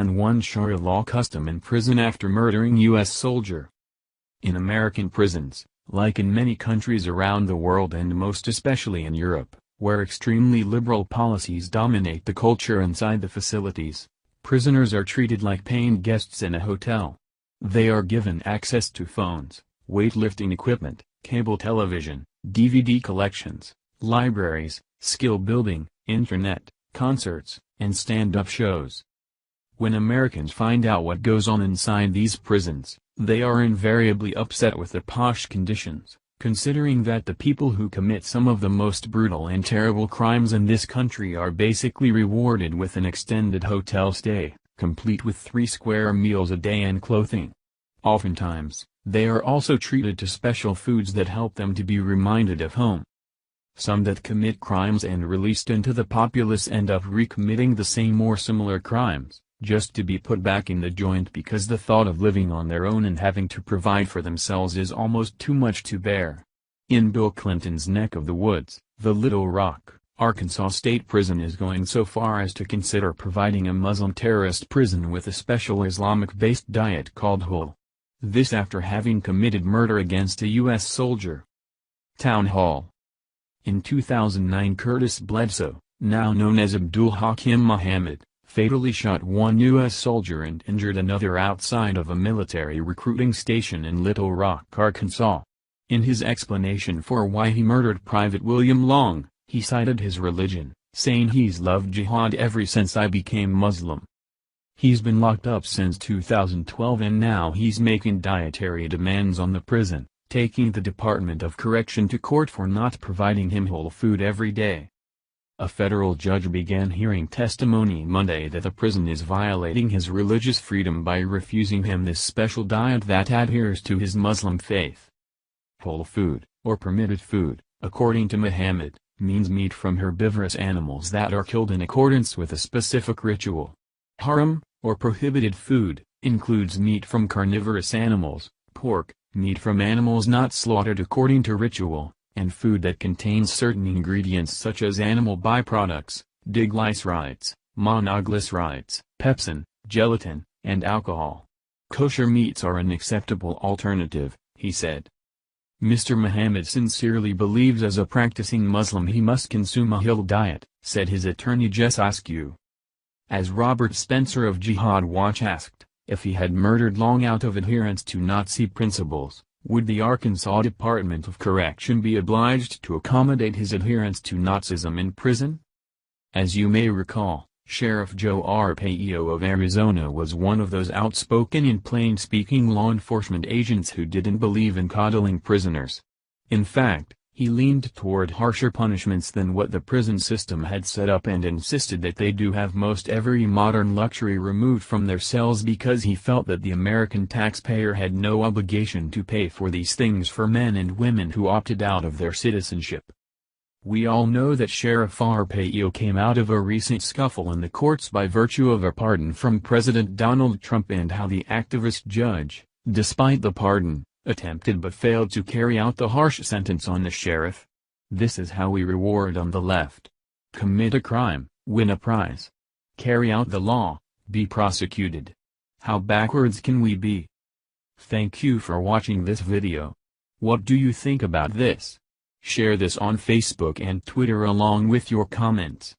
man one Sharia law custom in prison after murdering U.S. soldier. In American prisons, like in many countries around the world and most especially in Europe, where extremely liberal policies dominate the culture inside the facilities, prisoners are treated like paying guests in a hotel. They are given access to phones, weightlifting equipment, cable television, DVD collections, libraries, skill building, internet, concerts, and stand-up shows. When Americans find out what goes on inside these prisons, they are invariably upset with the posh conditions, considering that the people who commit some of the most brutal and terrible crimes in this country are basically rewarded with an extended hotel stay, complete with 3 square meals a day and clothing. Oftentimes, they are also treated to special foods that help them to be reminded of home. Some that commit crimes and released into the populace end up recommitting the same or similar crimes, just to be put back in the joint because the thought of living on their own and having to provide for themselves is almost too much to bear. In Bill Clinton's neck of the woods, the Little Rock, Arkansas State Prison is going so far as to consider providing a Muslim terrorist prison with a special Islamic-based diet called Hul. This after having committed murder against a U.S. soldier. Town Hall. In 2009, Curtis Bledsoe, now known as Abdul Hakim Muhammad, fatally shot one U.S. soldier and injured another outside of a military recruiting station in Little Rock, Arkansas. In his explanation for why he murdered Private William Long, he cited his religion, saying he's loved jihad ever since I became Muslim. He's been locked up since 2012 and now he's making dietary demands on the prison, taking the Department of Correction to court for not providing him whole food every day. A federal judge began hearing testimony Monday that the prison is violating his religious freedom by refusing him this special diet that adheres to his Muslim faith. Whole food, or permitted food, according to Muhammad, means meat from herbivorous animals that are killed in accordance with a specific ritual. Haram, or prohibited food, includes meat from carnivorous animals, pork, meat from animals not slaughtered according to ritual, and food that contains certain ingredients such as animal byproducts, diglycerides, monoglycerides, pepsin, gelatin, and alcohol. Kosher meats are an acceptable alternative, he said. Mr. Muhammad sincerely believes as a practicing Muslim he must consume a halal diet, said his attorney Jess Askew. As Robert Spencer of Jihad Watch asked, if he had murdered Long out of adherence to Nazi principles, would the Arkansas Department of Correction be obliged to accommodate his adherence to Nazism in prison? As you may recall, Sheriff Joe Arpaio of Arizona was one of those outspoken and plain-speaking law enforcement agents who didn't believe in coddling prisoners. In fact, he leaned toward harsher punishments than what the prison system had set up and insisted that they do have most every modern luxury removed from their cells because he felt that the American taxpayer had no obligation to pay for these things for men and women who opted out of their citizenship. We all know that Sheriff Arpaio came out of a recent scuffle in the courts by virtue of a pardon from President Donald Trump and how the activist judge, despite the pardon, attempted but failed to carry out the harsh sentence on the sheriff. This is how we reward on the left. Commit a crime, win a prize. Carry out the law, be prosecuted. How backwards can we be? Thank you for watching this video. What do you think about this? Share this on Facebook and Twitter along with your comments.